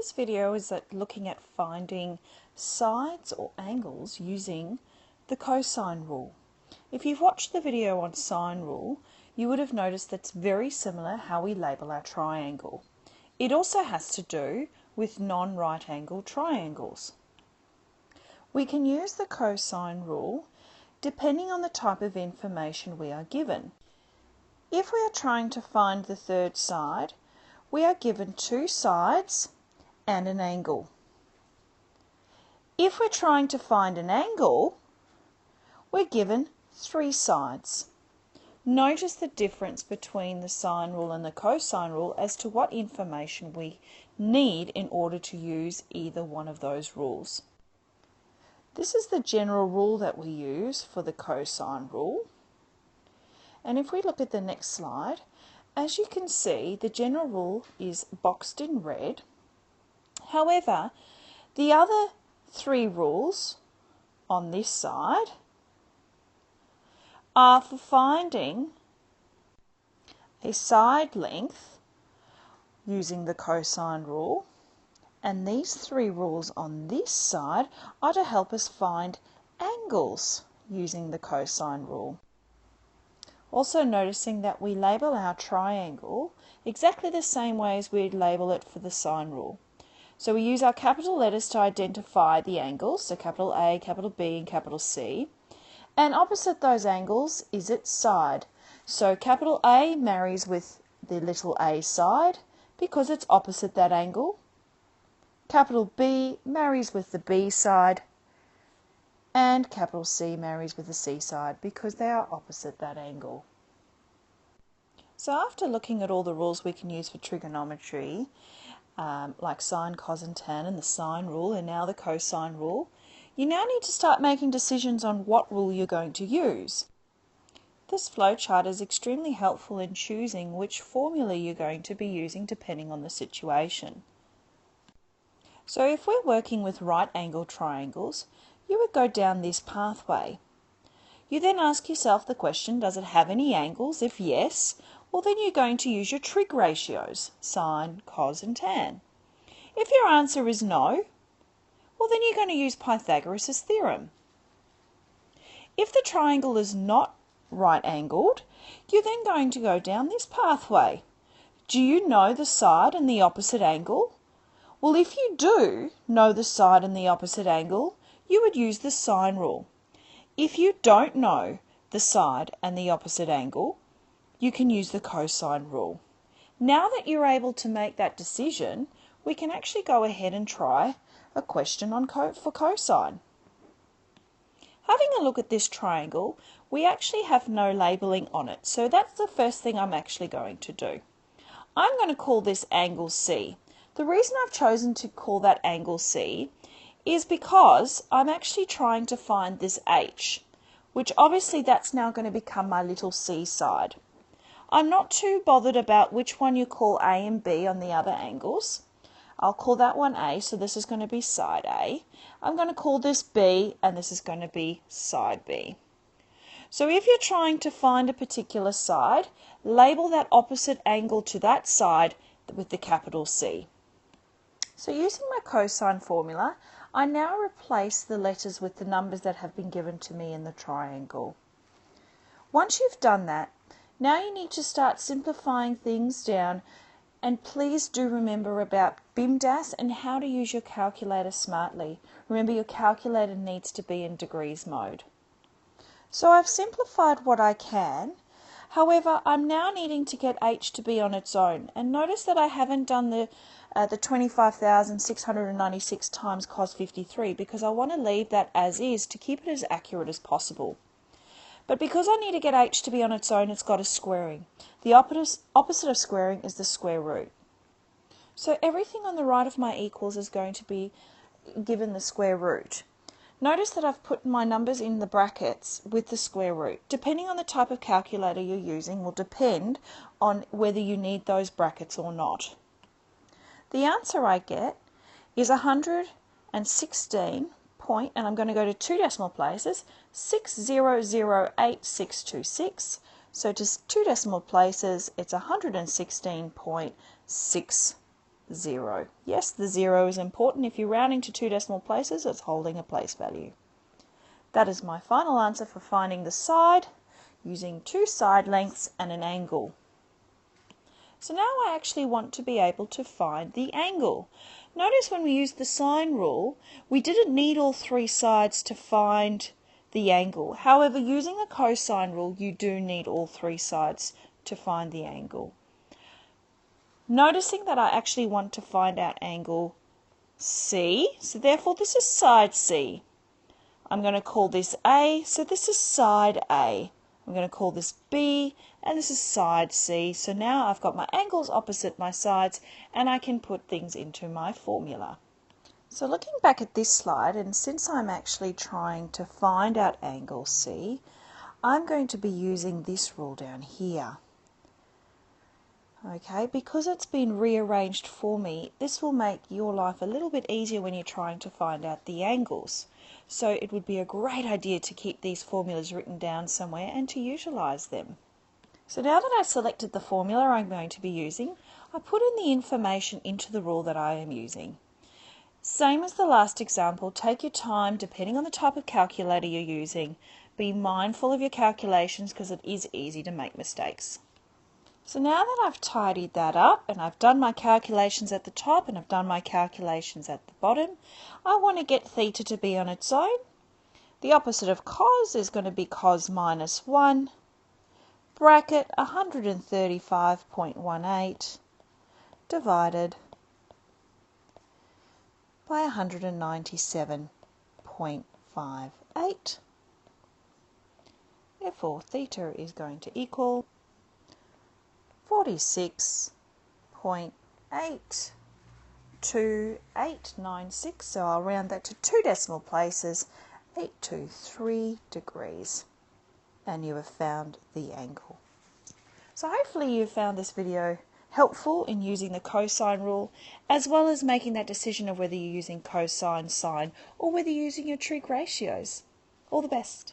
This video is looking at finding sides or angles using the cosine rule. If you've watched the video on sine rule, you would have noticed that's very similar how we label our triangle. It also has to do with non-right angle triangles. We can use the cosine rule depending on the type of information we are given. If we are trying to find the third side, we are given two sides and an angle. If we're trying to find an angle, we're given three sides. Notice the difference between the sine rule and the cosine rule as to what information we need in order to use either one of those rules. This is the general rule that we use for the cosine rule. And if we look at the next slide, as you can see, the general rule is boxed in red. However, the other three rules on this side are for finding a side length using the cosine rule, and these three rules on this side are to help us find angles using the cosine rule. Also noticing that we label our triangle exactly the same way as we'd label it for the sine rule. So we use our capital letters to identify the angles, so capital A, capital B and capital C. And opposite those angles is its side. So capital A marries with the little a side because it's opposite that angle. Capital B marries with the B side. And capital C marries with the C side because they are opposite that angle. So after looking at all the rules we can use for trigonometry, like sine, cos and tan and the sine rule and now the cosine rule, you now need to start making decisions on what rule you're going to use. This flowchart is extremely helpful in choosing which formula you're going to be using depending on the situation. So if we're working with right angle triangles, you would go down this pathway. You then ask yourself the question, does it have any angles? If yes, well then you're going to use your trig ratios, sine, cos and tan. If your answer is no, well then you're going to use Pythagoras' theorem. If the triangle is not right angled, you're then going to go down this pathway. Do you know the side and the opposite angle? Well, if you do know the side and the opposite angle, you would use the sine rule. If you don't know the side and the opposite angle, you can use the cosine rule. Now that you're able to make that decision, we can actually go ahead and try a question for cosine. Having a look at this triangle, we actually have no labelling on it, so that's the first thing I'm actually going to do. I'm going to call this angle C. The reason I've chosen to call that angle C is because I'm actually trying to find this H, which obviously that's now going to become my little C side. I'm not too bothered about which one you call A and B on the other angles. I'll call that one A, so this is going to be side A. I'm going to call this B, and this is going to be side B. So if you're trying to find a particular side, label that opposite angle to that side with the capital C. So using my cosine formula, I now replace the letters with the numbers that have been given to me in the triangle. Once you've done that, now you need to start simplifying things down, and please do remember about BIMDAS and how to use your calculator smartly. Remember, your calculator needs to be in degrees mode. So I've simplified what I can. However, I'm now needing to get H to be on its own. And notice that I haven't done the 25,696 times cos 53 because I want to leave that as is to keep it as accurate as possible. But because I need to get H to be on its own, it's got a squaring. The opposite of squaring is the square root. So everything on the right of my equals is going to be given the square root. Notice that I've put my numbers in the brackets with the square root. Depending on the type of calculator you're using will depend on whether you need those brackets or not. The answer I get is 116 point, and I'm going to go to two decimal places, 6008626. So just two decimal places, it's 116.60. 0. Yes, the 0 is important. If you're rounding to 2 decimal places, it's holding a place value. That is my final answer for finding the side using 2 side lengths and an angle. So now I actually want to be able to find the angle. Notice when we used the sine rule, we didn't need all 3 sides to find the angle. However, using the cosine rule, you do need all 3 sides to find the angle. Noticing that I actually want to find out angle C, so therefore this is side C. I'm going to call this A, so this is side A. I'm going to call this B, and this is side C. So now I've got my angles opposite my sides, and I can put things into my formula. So looking back at this slide, and since I'm actually trying to find out angle C, I'm going to be using this rule down here. Okay, because it's been rearranged for me, this will make your life a little bit easier when you're trying to find out the angles. So it would be a great idea to keep these formulas written down somewhere and to utilise them. So now that I've selected the formula I'm going to be using, I put in the information into the rule that I am using. Same as the last example, take your time depending on the type of calculator you're using. Be mindful of your calculations because it is easy to make mistakes. So now that I've tidied that up and I've done my calculations at the top and I've done my calculations at the bottom, I want to get theta to be on its own. The opposite of cos is going to be cos minus 1, bracket 135.18 divided by 197.58. Therefore, theta is going to equal 46.82896. So I'll round that to 2 decimal places, 823 degrees. And you have found the angle. So hopefully you found this video helpful in using the cosine rule, as well as making that decision of whether you're using cosine, sine, or whether you're using your trig ratios. All the best.